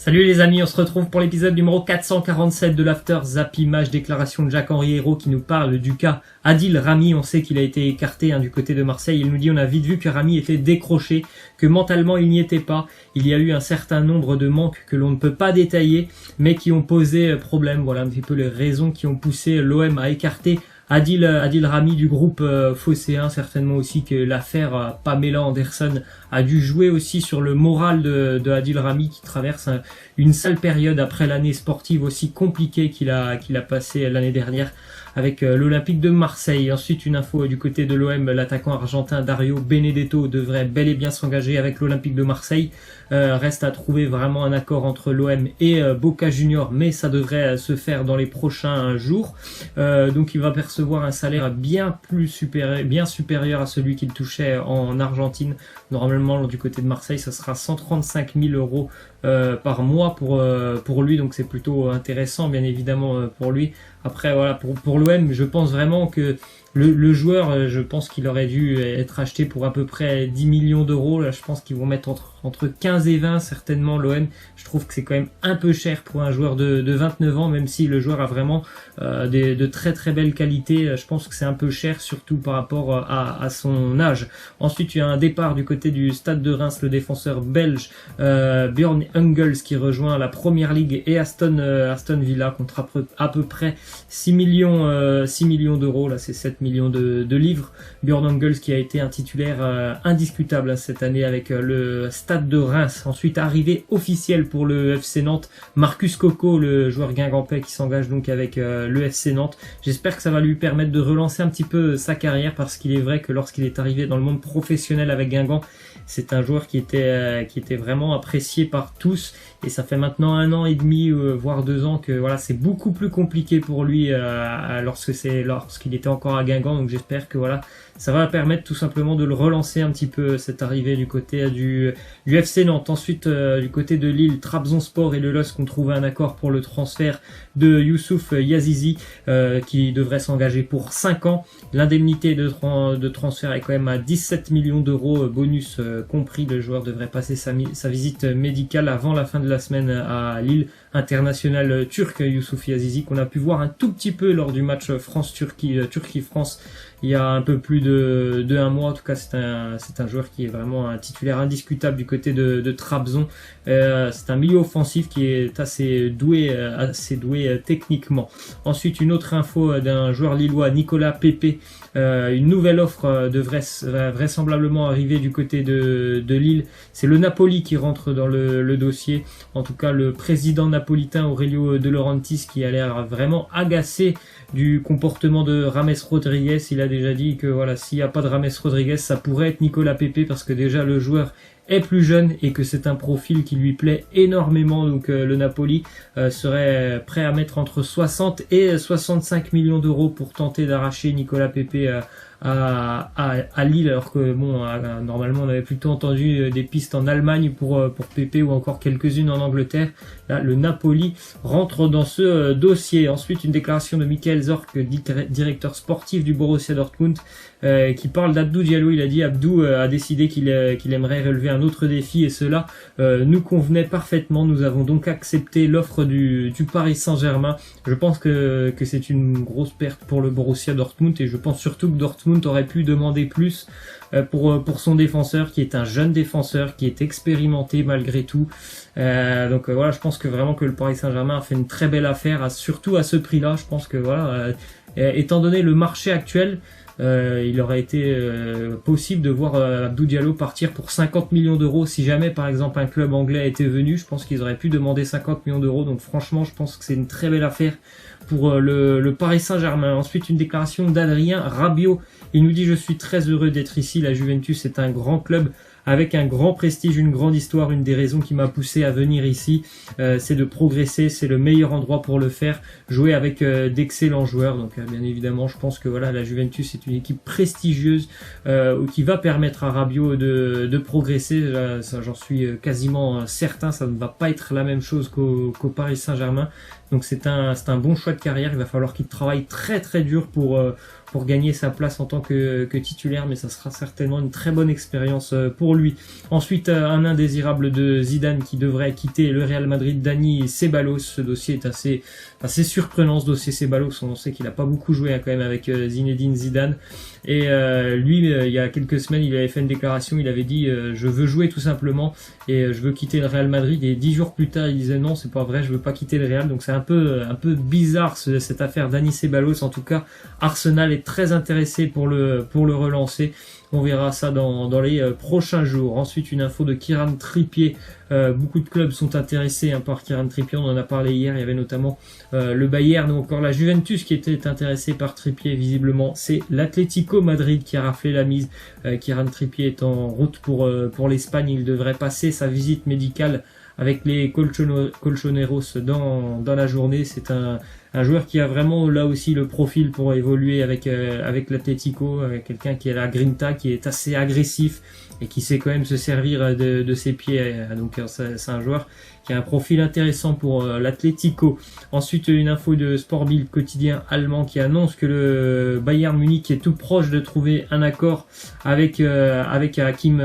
Salut les amis, on se retrouve pour l'épisode numéro 447 de l'After Zap Image, déclaration de Jacques-Henri Hérault qui nous parle du cas Adil Rami. On sait qu'il a été écarté du côté de Marseille. Il nous dit on a vite vu que Rami était décroché, que mentalement il n'y était pas. Il y a eu un certain nombre de manques que l'on ne peut pas détailler, mais qui ont posé problème. Voilà un petit peu les raisons qui ont poussé l'OM à écarter Adil Rami du groupe phocéen. Certainement aussi que l'affaire Pamela Anderson a dû jouer aussi sur le moral de Adil Rami qui traverse une sale période après l'année sportive aussi compliquée qu'il a passé l'année dernière avec l'Olympique de Marseille. Ensuite, une info du côté de l'OM, l'attaquant argentin Dario Benedetto devrait bel et bien s'engager avec l'Olympique de Marseille. Reste à trouver vraiment un accord entre l'OM et Boca Juniors, mais ça devrait se faire dans les prochains jours. Donc il va percevoir un salaire bien supérieur à celui qu'il touchait en Argentine. Normalement, du côté de Marseille, ça sera 135 000 euros par mois pour lui, donc c'est plutôt intéressant bien évidemment pour lui. Après voilà, pour l'OM, je pense vraiment que le joueur, je pense qu'il aurait dû être acheté pour à peu près 10 millions d'euros. Là, je pense qu'ils vont mettre entre 15 et 20 certainement l'OM. Je trouve que c'est quand même un peu cher pour un joueur de 29 ans, même si le joueur a vraiment de très très belles qualités. Je pense que c'est un peu cher, surtout par rapport à son âge. Ensuite, il y a un départ du côté du Stade de Reims, le défenseur belge Björn Engels qui rejoint la Première Ligue et Aston Villa contre à peu près 6 millions d'euros. Là, c'est 7 millions de livres. Björn Engels qui a été un titulaire indiscutable cette année avec le Stade de Reims. Ensuite, arrivée officielle pour le FC Nantes, Marcus Coco, le joueur guingampais qui s'engage donc avec le FC Nantes. J'espère que ça va lui permettre de relancer un petit peu sa carrière, parce qu'il est vrai que lorsqu'il est arrivé dans le monde professionnel avec Guingamp, c'est un joueur qui était vraiment apprécié par tous, et ça fait maintenant 1 an et demi voire 2 ans que voilà, c'est beaucoup plus compliqué pour lui lorsqu'il était encore à Guingamp. Donc j'espère que voilà, ça va permettre tout simplement de le relancer un petit peu, cette arrivée du côté du FC Nantes. Ensuite, du côté de Lille, Trabzonspor et le LOSC ont trouvé un accord pour le transfert de Youssouf Yazizi qui devrait s'engager pour 5 ans. L'indemnité de transfert est quand même à 17 millions d'euros, bonus compris. Le joueur devrait passer sa visite médicale avant la fin de la semaine à Lille. International turc Youssouf Yazizi, qu'on a pu voir un tout petit peu lors du match Turquie-France il y a un peu plus de 1 mois. En tout cas, c'est un joueur qui est vraiment un titulaire indiscutable du côté de Trabzon. C'est un milieu offensif qui est assez doué techniquement. Ensuite, une autre info d'un joueur lillois, Nicolas Pepe. Une nouvelle offre devrait vraisemblablement arriver du côté de Lille. C'est le Napoli qui rentre dans le dossier. En tout cas, le président napolitain Aurelio De Laurentiis, qui a l'air vraiment agacé du comportement de James Rodriguez. Il a déjà dit que voilà, s'il n'y a pas de James Rodriguez, ça pourrait être Nicolas Pepe, parce que déjà le joueur est plus jeune et que c'est un profil qui lui plaît énormément. Donc le Napoli serait prêt à mettre entre 60 et 65 millions d'euros pour tenter d'arracher Nicolas Pepe à Lille, alors que bon, normalement on avait plutôt entendu des pistes en Allemagne pour Pepe, ou encore quelques-unes en Angleterre. Là, le Napoli rentre dans ce dossier. Ensuite, une déclaration de Michael Zorc, directeur sportif du Borussia Dortmund, qui parle d'Abdou Diallo. Il a dit Abdou a décidé qu'il aimerait relever un autre défi, et cela nous convenait parfaitement. Nous avons donc accepté l'offre du Paris Saint-Germain. Je pense que c'est une grosse perte pour le Borussia Dortmund, et je pense surtout que Dortmund aurait pu demander plus pour son défenseur, qui est un jeune défenseur, qui est expérimenté malgré tout. Donc voilà, je pense que vraiment que le Paris Saint-Germain a fait une très belle affaire, surtout à ce prix-là. Je pense que voilà, étant donné le marché actuel, il aurait été possible de voir Abdou Diallo partir pour 50 millions d'euros. Si jamais par exemple un club anglais était venu, je pense qu'ils auraient pu demander 50 millions d'euros. Donc franchement, je pense que c'est une très belle affaire pour le Paris Saint-Germain. Ensuite, une déclaration d'Adrien Rabiot. Il nous dit: je suis très heureux d'être ici. La Juventus est un grand club avec un grand prestige, une grande histoire. Une des raisons qui m'a poussé à venir ici, c'est de progresser. C'est le meilleur endroit pour le faire. Jouer avec d'excellents joueurs. Donc bien évidemment, je pense que voilà, la Juventus est une équipe prestigieuse qui va permettre à Rabiot de progresser. Ça, j'en suis quasiment certain. Ça ne va pas être la même chose qu'au Paris Saint-Germain. Donc c'est un bon choix de carrière. Il va falloir qu'il travaille très très dur pour gagner sa place en tant que titulaire, mais ça sera certainement une très bonne expérience pour pour lui. Ensuite, un indésirable de Zidane qui devrait quitter le Real Madrid, Dani Ceballos. Ce dossier est assez surprenant, ce dossier Ceballos. On sait qu'il a pas beaucoup joué quand même avec Zinedine Zidane. Et lui, il y a quelques semaines, il avait fait une déclaration, il avait dit je veux jouer tout simplement et je veux quitter le Real Madrid. Et 10 jours plus tard, il disait non, c'est pas vrai, je veux pas quitter le Real. Donc c'est un peu bizarre cette affaire Dani Ceballos. En tout cas, Arsenal est très intéressé pour le relancer. On verra ça dans les prochains jours. Ensuite, une info de Kieran Trippier. Beaucoup de clubs sont intéressés par Kieran Trippier. On en a parlé hier. Il y avait notamment le Bayern ou encore la Juventus qui était intéressé par Trippier. Visiblement, c'est l'Atlético Madrid qui a raflé la mise. Kieran Trippier est en route pour l'Espagne. Il devrait passer sa visite médicale avec les Colchoneros dans la journée. C'est un joueur qui a vraiment là aussi le profil pour évoluer avec l'Atlético, quelqu'un qui a la grinta, qui est assez agressif et qui sait quand même se servir de ses pieds. Donc c'est un joueur qui a un profil intéressant pour l'Atlético. Ensuite, une info de Sport Bild, quotidien allemand, qui annonce que le Bayern Munich est tout proche de trouver un accord avec Hakim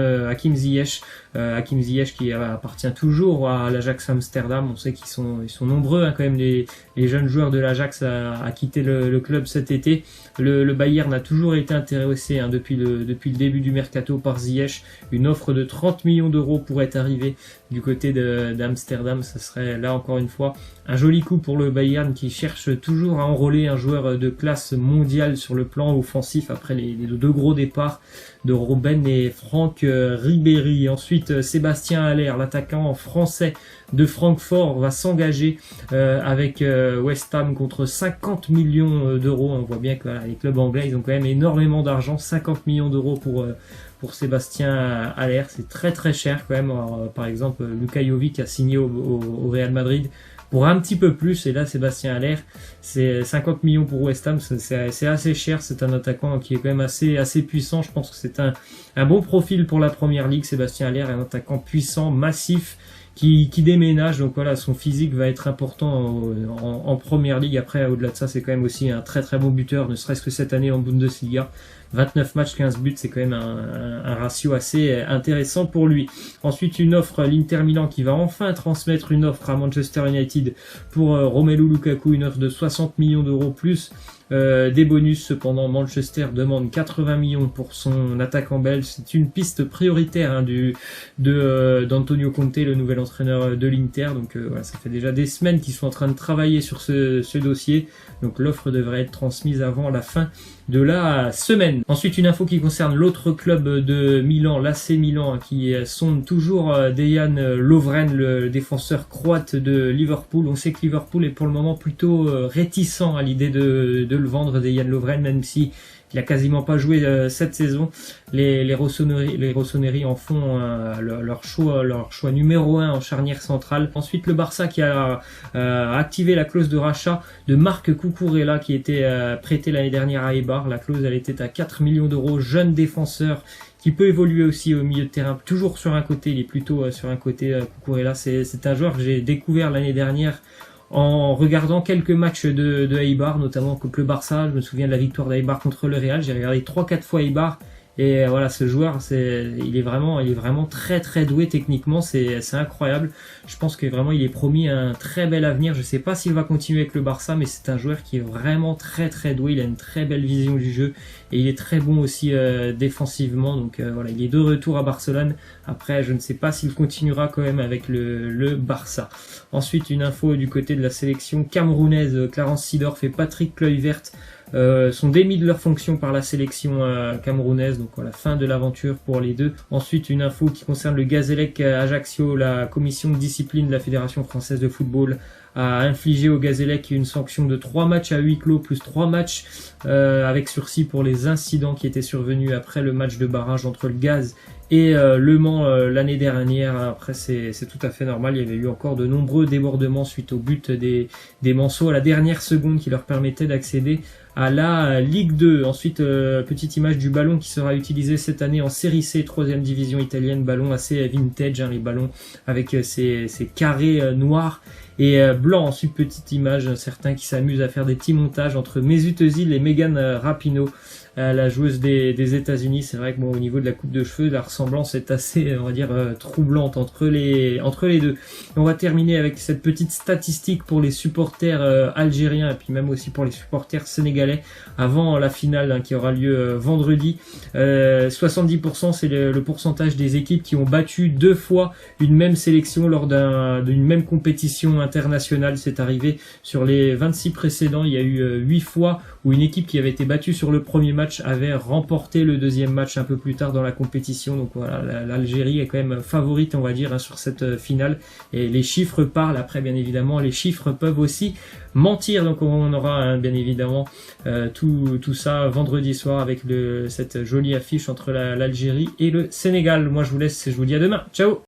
Ziyech. Hakim Ziyech qui appartient toujours à l'Ajax Amsterdam. On sait qu'ils sont nombreux quand même les jeunes joueurs de l'Ajax à quitter le club cet été. Le Bayern a toujours été intéressé depuis le début du mercato par Ziyech. Une offre de 30 millions d'euros pourrait arriver du côté d'Amsterdam. Ça serait là encore une fois un joli coup pour le Bayern qui cherche toujours à enrôler un joueur de classe mondiale sur le plan offensif après les deux gros départs de Robben et Franck Ribéry. Ensuite, Sébastien Haller, l'attaquant français de Francfort, va s'engager avec West Ham contre 50 millions d'euros. On voit bien que les clubs anglais, ils ont quand même énormément d'argent. 50 millions d'euros pour Sébastien Haller, c'est très très cher quand même. Alors, par exemple, Luka Jovic a signé au Real Madrid pour un petit peu plus, et là Sébastien Haller, c'est 50 millions pour West Ham, c'est assez cher. C'est un attaquant qui est quand même assez puissant. Je pense que c'est un bon profil pour la première ligue. Sébastien Haller est un attaquant puissant, massif, qui déménage. Donc voilà, son physique va être important en première ligue. Après, au-delà de ça, c'est quand même aussi un très très bon buteur, ne serait-ce que cette année en Bundesliga. 29 matchs, 15 buts, c'est quand même un ratio assez intéressant pour lui. Ensuite, une offre, l'Inter Milan qui va enfin transmettre une offre à Manchester United pour Romelu Lukaku, une offre de 60 millions d'euros plus des bonus. Cependant, Manchester demande 80 millions pour son attaquant belge. C'est une piste prioritaire d'Antonio Conte, le nouvel entraîneur de l'Inter. Donc voilà, ça fait déjà des semaines qu'ils sont en train de travailler sur ce dossier. Donc l'offre devrait être transmise avant la fin de la semaine. Ensuite, une info qui concerne l'autre club de Milan, l'AC Milan, qui sonde toujours Dejan Lovren, le défenseur croate de Liverpool. On sait que Liverpool est pour le moment plutôt réticent à l'idée de le vendre, Dejan Lovren, même si il a quasiment pas joué cette saison. Les Rossoneri en font leur choix numéro 1 en charnière centrale. Ensuite, le Barça qui a activé la clause de rachat de Marc Cucurella qui était prêté l'année dernière à Eibar. La clause, elle était à 4 millions d'euros. Jeune défenseur qui peut évoluer aussi au milieu de terrain, toujours sur un côté. Il est plutôt sur un côté. Cucurella, c'est un joueur que j'ai découvert l'année dernière en regardant quelques matchs de Eibar, notamment contre le Barça. Je me souviens de la victoire d'Eibar contre le Real. J'ai regardé 3-4 fois Eibar. Et voilà, ce joueur, il est vraiment très très doué techniquement, c'est incroyable. Je pense que vraiment il est promis un très bel avenir. Je sais pas s'il va continuer avec le Barça, mais c'est un joueur qui est vraiment très très doué. Il a une très belle vision du jeu et il est très bon aussi défensivement. Donc voilà, il est de retour à Barcelone. Après, je ne sais pas s'il continuera quand même avec le Barça. Ensuite, une info du côté de la sélection camerounaise, Clarence Seedorf et Patrick Kluivert sont démis de leur fonction par la sélection camerounaise. Donc voilà, fin de l'aventure pour les deux. Ensuite, une info qui concerne le Gazélec Ajaccio. La commission de discipline de la Fédération française de football a infligé au Gazélec une sanction de 3 matchs à huis clos plus 3 matchs avec sursis pour les incidents qui étaient survenus après le match de barrage entre le Gaz et Le Mans l'année dernière. Après, c'est tout à fait normal. Il y avait eu encore de nombreux débordements suite au but des Manceaux à la dernière seconde qui leur permettait d'accéder à la Ligue 2. Ensuite, petite image du ballon qui sera utilisé cette année en Série C, 3e division italienne. Ballon assez vintage, les ballons avec ces carrés noirs et blancs. Ensuite, petite image, certains qui s'amusent à faire des petits montages entre Mesut Özil et Megan Rapinoe. la joueuse des États-Unis. C'est vrai que bon, au niveau de la coupe de cheveux, la ressemblance est assez, on va dire, troublante entre les deux. On va terminer avec cette petite statistique pour les supporters algériens et puis même aussi pour les supporters sénégalais avant la finale qui aura lieu vendredi. 70% c'est le pourcentage des équipes qui ont battu 2 fois une même sélection lors d'une même compétition internationale. C'est arrivé sur les 26 précédents. Il y a eu 8 fois où une équipe qui avait été battue sur le premier match avait remporté le deuxième match un peu plus tard dans la compétition. Donc voilà, l'Algérie est quand même favorite, on va dire, sur cette finale. Et les chiffres parlent. Après, bien évidemment, les chiffres peuvent aussi mentir. Donc on aura bien évidemment tout ça vendredi soir avec cette jolie affiche entre l'Algérie et le Sénégal. Moi je vous laisse et je vous dis à demain. Ciao!